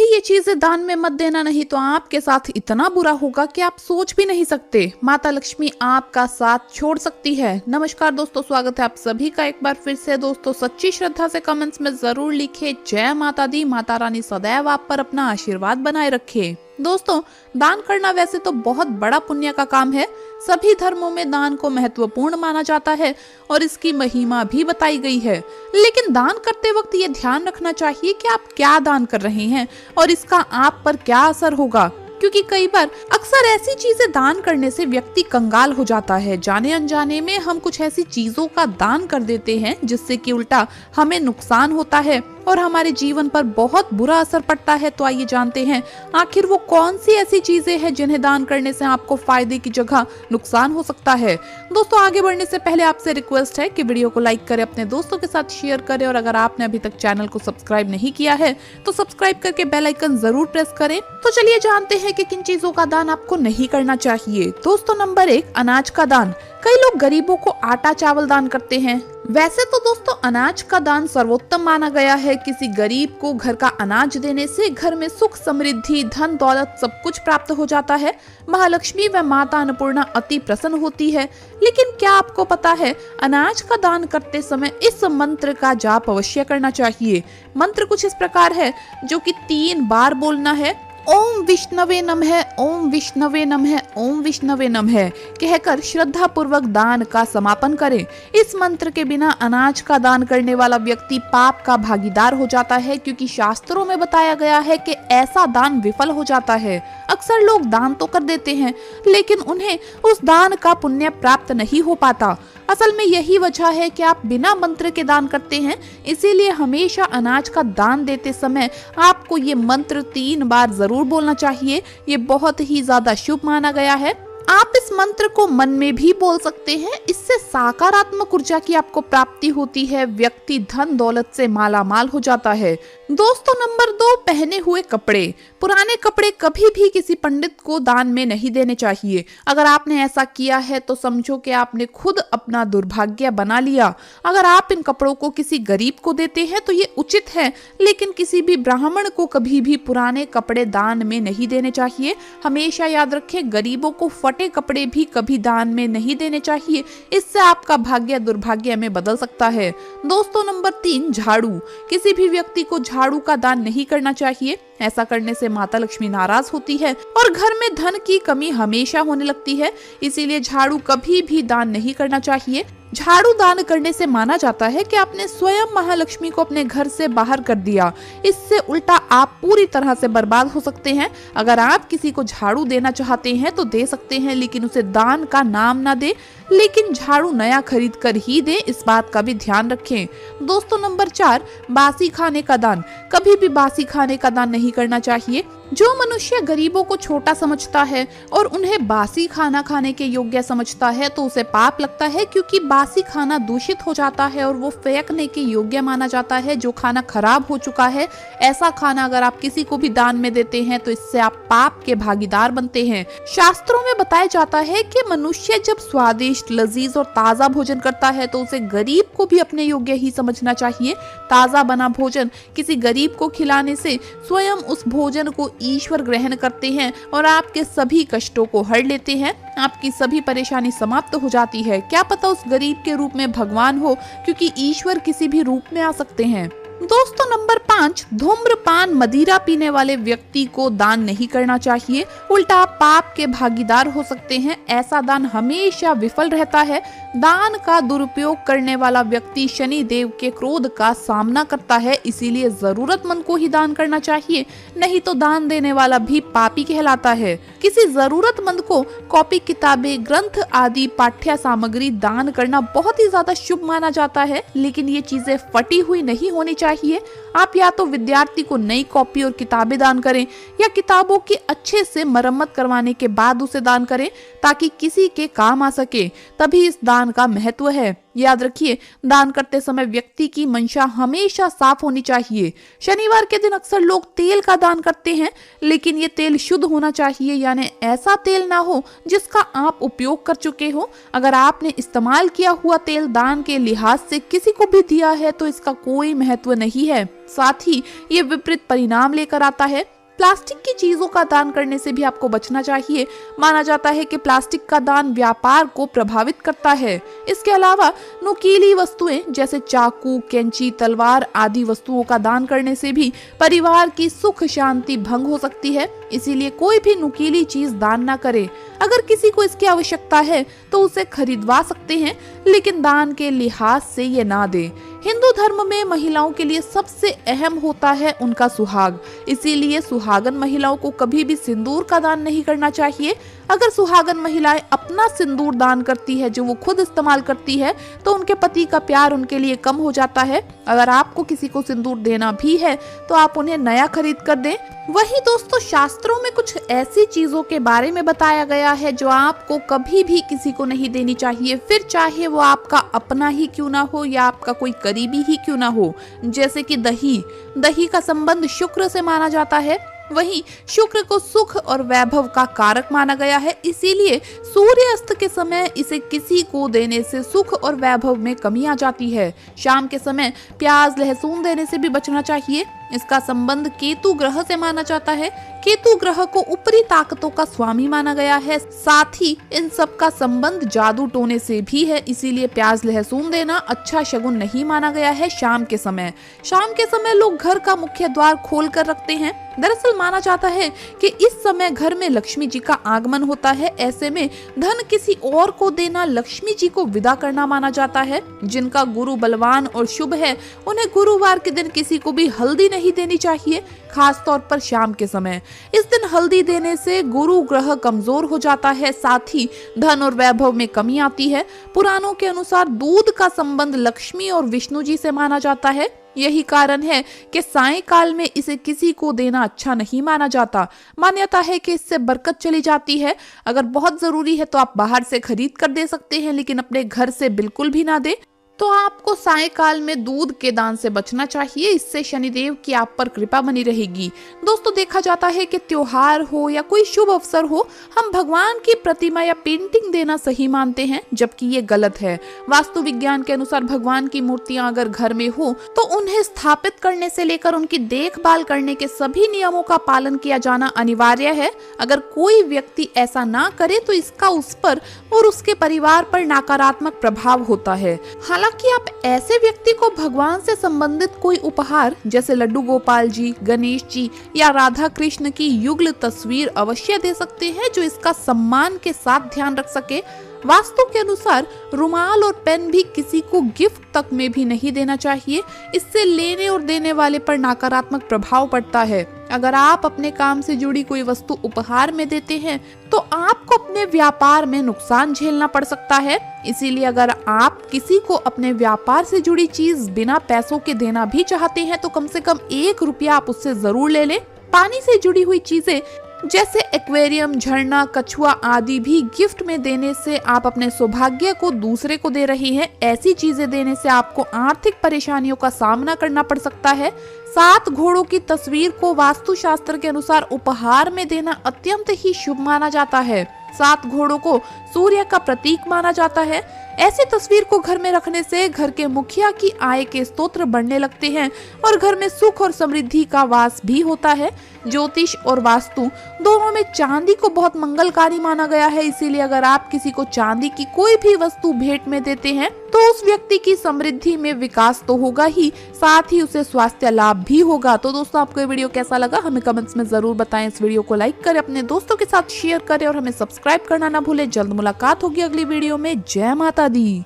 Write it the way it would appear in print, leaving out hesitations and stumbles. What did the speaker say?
ये चीजें दान में मत देना, नहीं तो आपके साथ इतना बुरा होगा कि आप सोच भी नहीं सकते। माता लक्ष्मी आपका साथ छोड़ सकती है। नमस्कार दोस्तों, स्वागत है आप सभी का एक बार फिर से। दोस्तों सच्ची श्रद्धा से कमेंट्स में जरूर लिखे जय माता दी, माता रानी सदैव आप पर अपना आशीर्वाद बनाए रखे। दोस्तों दान करना वैसे तो बहुत बड़ा पुण्य का काम है। सभी धर्मों में दान को महत्वपूर्ण माना जाता है और इसकी महिमा भी बताई गई है। लेकिन दान करते वक्त ये ध्यान रखना चाहिए कि आप क्या दान कर रहे हैं और इसका आप पर क्या असर होगा, क्योंकि कई बार अक्सर ऐसी चीजें दान करने से व्यक्ति कंगाल हो जाता है। जाने अनजाने में हम कुछ ऐसी चीजों का दान कर देते हैं जिससे कि उल्टा हमें नुकसान होता है और हमारे जीवन पर बहुत बुरा असर पड़ता है। तो आइए जानते हैं आखिर वो कौन सी ऐसी चीजें हैं जिन्हें दान करने से आपको फायदे की जगह नुकसान हो सकता है। दोस्तों आगे बढ़ने से पहले आपसे रिक्वेस्ट है कि वीडियो को लाइक करें, अपने दोस्तों के साथ शेयर करें और अगर आपने अभी तक चैनल को सब्सक्राइब नहीं किया है तो सब्सक्राइब करके बेल आइकन जरूर प्रेस करें। तो चलिए जानते हैं कि किन चीजों का दान आपको नहीं करना चाहिए। दोस्तों नंबर 1, अनाज का दान। कई लोग गरीबों को आटा चावल दान करते हैं। वैसे तो दोस्तों अनाज का दान सर्वोत्तम माना गया है। किसी गरीब को घर का अनाज देने से घर में सुख समृद्धि धन दौलत सब कुछ प्राप्त हो जाता है। महालक्ष्मी व माता अन्नपूर्णा अति प्रसन्न होती है। लेकिन क्या आपको पता है अनाज का दान करते समय इस मंत्र का जाप अवश्य करना चाहिए। मंत्र कुछ इस प्रकार है जो कि 3 बार बोलना है। ओम विष्णवे नमः, ओम विष्णवे नमः, ओम विष्णवे नमः कहकर श्रद्धा पूर्वक दान का समापन करें। इस मंत्र के बिना अनाज का दान करने वाला व्यक्ति पाप का भागीदार हो जाता है, क्योंकि शास्त्रों में बताया गया है कि ऐसा दान विफल हो जाता है। अक्सर लोग दान तो कर देते हैं लेकिन उन्हें उस दान का पुण्य प्राप्त नहीं हो पाता। असल में यही वजह है कि आप बिना मंत्र के दान करते हैं। इसीलिए हमेशा अनाज का दान देते समय आपको ये मंत्र 3 बार जरूर बोलना चाहिए। ये बहुत ही ज्यादा शुभ माना गया है। आप इस मंत्र को मन में भी बोल सकते हैं। इससे सकारात्मक ऊर्जा की आपको प्राप्ति होती है। व्यक्ति धन दौलत से मालामाल हो जाता है। दोस्तों नंबर 2, पहने हुए कपड़े। पुराने कपड़े कभी भी किसी पंडित को दान में नहीं देने चाहिए। अगर आपने ऐसा किया है तो समझो कि आपने खुद अपना दुर्भाग्य बना लिया। अगर आप इन कपड़ों को किसी गरीब को देते हैं तो ये उचित है, लेकिन किसी भी ब्राह्मण को कभी भी पुराने कपड़े दान में नहीं देने चाहिए। हमेशा याद रखें गरीबों को फटे कपड़े भी कभी दान में नहीं देने चाहिए। इससे आपका भाग्य दुर्भाग्य में बदल सकता है। दोस्तों नंबर 3, झाड़ू। किसी भी व्यक्ति को झाड़ू का दान नहीं करना चाहिए। ऐसा करने से माता लक्ष्मी नाराज होती है और घर में धन की कमी हमेशा होने लगती है। इसीलिए झाड़ू कभी भी दान नहीं करना चाहिए। झाड़ू दान करने से माना जाता है कि आपने स्वयं महालक्ष्मी को अपने घर से बाहर कर दिया। इससे उल्टा आप पूरी तरह से बर्बाद हो सकते हैं। अगर आप किसी को झाड़ू देना चाहते हैं तो दे सकते हैं, लेकिन उसे दान का नाम ना दे। लेकिन झाड़ू नया खरीद कर ही दे, इस बात का भी ध्यान रखें। दोस्तों नंबर 4, बासी खाने का दान। कभी भी बासी खाने का दान नहीं करना चाहिए। जो मनुष्य गरीबों को छोटा समझता है और उन्हें बासी खाना खाने के योग्य समझता है तो उसे पाप लगता है, क्योंकि बासी खाना दूषित हो जाता है और वो फेंकने के योग्य माना जाता है। जो खाना खराब हो चुका है, ऐसा खाना अगर आप किसी को भी दान में देते हैं तो इससे आप पाप के भागीदार बनते हैं। शास्त्रों में बताया जाता है कि मनुष्य जब स्वादिष्ट लजीज और ताजा भोजन करता है तो उसे गरीब को भी अपने योग्य ही समझना चाहिए। ताजा बना भोजन किसी गरीब को खिलाने से स्वयं उस भोजन को ईश्वर ग्रहण करते हैं और आपके सभी कष्टों को हर लेते हैं। आपकी सभी परेशानी समाप्त हो जाती है। क्या पता उस गरीब के रूप में भगवान हो, क्योंकि ईश्वर किसी भी रूप में आ सकते हैं। दोस्तों नंबर 5, धूम्रपान मदिरा पीने वाले व्यक्ति को दान नहीं करना चाहिए। उल्टा आप पाप के भागीदार हो सकते हैं। ऐसा दान हमेशा विफल रहता है। दान का दुरुपयोग करने वाला व्यक्ति शनि देव के क्रोध का सामना करता है। इसीलिए जरूरतमंद को ही दान करना चाहिए, नहीं तो दान देने वाला भी पापी कहलाता है। किसी जरूरतमंद को कॉपी किताबें ग्रंथ आदि पाठ्य सामग्री दान करना बहुत ही ज्यादा शुभ माना जाता है, लेकिन ये चीजें फटी हुई नहीं होनी चाहिए। आप या तो विद्यार्थी को नई कॉपी और किताबें दान करें या किताबों की अच्छे से मरम्मत करवाने के बाद उसे दान करें, ताकि किसी के काम आ सके। तभी इस दान का महत्व है। याद रखिए दान करते समय व्यक्ति की मंशा हमेशा साफ होनी चाहिए। शनिवार के दिन अक्सर लोग तेल का दान करते हैं, लेकिन ये तेल शुद्ध होना चाहिए, यानी ऐसा तेल ना हो जिसका आप उपयोग कर चुके हो। अगर आपने इस्तेमाल किया हुआ तेल दान के लिहाज से किसी को भी दिया है तो इसका कोई महत्व नहीं है। साथ ही ये विपरीत परिणाम लेकर आता है। प्लास्टिक की चीजों का दान करने से भी आपको बचना चाहिए। माना जाता है कि प्लास्टिक का दान व्यापार को प्रभावित करता है। इसके अलावा नुकीली वस्तुएं जैसे चाकू, कैंची, तलवार आदि वस्तुओं का दान करने से भी परिवार की सुख शांति भंग हो सकती है। इसीलिए कोई भी नुकीली चीज दान ना करे। अगर किसी को इसकी आवश्यकता है तो उसे खरीदवा सकते हैं, लेकिन दान के लिहाज से ये ना दे। हिंदू धर्म में महिलाओं के लिए सबसे अहम होता है उनका सुहाग। इसीलिए सुहागन महिलाओं को कभी भी सिंदूर का दान नहीं करना चाहिए। अगर सुहागन महिलाएं अपना सिंदूर दान करती है जो वो खुद इस्तेमाल करती है तो उनके पति का प्यार उनके लिए कम हो जाता है। अगर आपको किसी को सिंदूर देना भी है तो आप उन्हें नया खरीद कर दें। वही दोस्तों, शास्त्रों में कुछ ऐसी चीजों के बारे में बताया गया है जो आपको कभी भी किसी को नहीं देनी चाहिए, फिर चाहे वो आपका अपना ही क्यों ना हो या आपका कोई करीबी ही क्यों ना हो। जैसे कि दही का संबंध शुक्र से माना जाता है। वहीं शुक्र को सुख और वैभव का कारक माना गया है। इसीलिए सूर्यास्त के समय इसे किसी को देने से सुख और वैभव में कमी आ जाती है। शाम के समय प्याज, लहसुन देने से भी बचना चाहिए। इसका संबंध केतु ग्रह से माना जाता है। केतु ग्रह को ऊपरी ताकतों का स्वामी माना गया है। साथ ही इन सब का संबंध जादू टोने से भी है। इसीलिए प्याज, लहसुन देना अच्छा शगुन नहीं माना गया है। शाम के समय लोग घर का मुख्य द्वार खोल कर रखते हैं। दरअसल माना जाता है कि इस समय घर में लक्ष्मी जी का आगमन होता है। ऐसे में धन किसी और को देना लक्ष्मी जी को विदा करना माना जाता है। जिनका गुरु बलवान और शुभ है उन्हें गुरुवार के दिन किसी को भी हल्दी नहीं देनी चाहिए, खास तौर पर शाम के समय। इस दिन हल्दी देने से गुरु ग्रह कमजोर हो जाता है, साथ ही धन और वैभव में कमी आती है। पुराणों के अनुसार दूध का संबंध लक्ष्मी और विष्णु जी से माना जाता है। यही कारण है कि सायंकाल में इसे किसी को देना अच्छा नहीं माना जाता। मान्यता है कि इससे बरकत चली जाती है। अगर बहुत जरूरी है तो आप बाहर से खरीद कर दे सकते हैं, लेकिन अपने घर से बिल्कुल भी ना दे। तो आपको सायंकाल में दूध के दान से बचना चाहिए। इससे शनिदेव की आप पर कृपा बनी रहेगी। दोस्तों, देखा जाता है कि त्योहार हो या कोई शुभ अवसर हो, हम भगवान की प्रतिमा या पेंटिंग देना सही मानते हैं, जबकि ये गलत है। वास्तु विज्ञान के अनुसार भगवान की मूर्तियां अगर घर में हो तो उन्हें स्थापित करने से लेकर उनकी देखभाल करने के सभी नियमों का पालन किया जाना अनिवार्य है। अगर कोई व्यक्ति ऐसा ना करे तो इसका उस पर और उसके परिवार पर नकारात्मक प्रभाव होता है। हालांकि आप ऐसे व्यक्ति को भगवान से संबंधित कोई उपहार जैसे लड्डू गोपाल जी, गणेश जी या राधा कृष्ण की युगल तस्वीर अवश्य दे सकते हैं, जो इसका सम्मान के साथ ध्यान रख सके। वास्तु के अनुसार रुमाल और पेन भी किसी को गिफ्ट तक में भी नहीं देना चाहिए। इससे लेने और देने वाले पर नकारात्मक प्रभाव पड़ता है। अगर आप अपने काम से जुड़ी कोई वस्तु उपहार में देते हैं तो आपको अपने व्यापार में नुकसान झेलना पड़ सकता है। इसीलिए अगर आप किसी को अपने व्यापार से जुड़ी चीज बिना पैसों के देना भी चाहते हैं तो कम से कम 1 रुपया आप उससे जरूर ले लें। पानी से जुड़ी हुई चीजें जैसे एक्वेरियम, झरना, कछुआ आदि भी गिफ्ट में देने से आप अपने सौभाग्य को दूसरे को दे रही हैं। ऐसी चीजें देने से आपको आर्थिक परेशानियों का सामना करना पड़ सकता है। 7 घोड़ों की तस्वीर को वास्तुशास्त्र के अनुसार उपहार में देना अत्यंत ही शुभ माना जाता है। 7 घोड़ों को सूर्य का प्रतीक माना जाता है। ऐसी तस्वीर को घर में रखने से घर के मुखिया की आय के स्रोत बढ़ने लगते हैं और घर में सुख और समृद्धि का वास भी होता है। ज्योतिष और वास्तु दोनों में चांदी को बहुत मंगलकारी माना गया है। इसीलिए अगर आप किसी को चांदी की कोई भी वस्तु भेंट में देते हैं तो उस व्यक्ति की समृद्धि में विकास तो होगा ही, साथ ही उसे स्वास्थ्य लाभ भी होगा। तो दोस्तों, आपको ये वीडियो कैसा लगा हमें कमेंट्स में जरूर बताएं। इस वीडियो को लाइक करें, अपने दोस्तों के साथ शेयर करें और हमें सब्सक्राइब करना ना भूलें। जल्द मुलाकात होगी अगली वीडियो में। जय माता दी।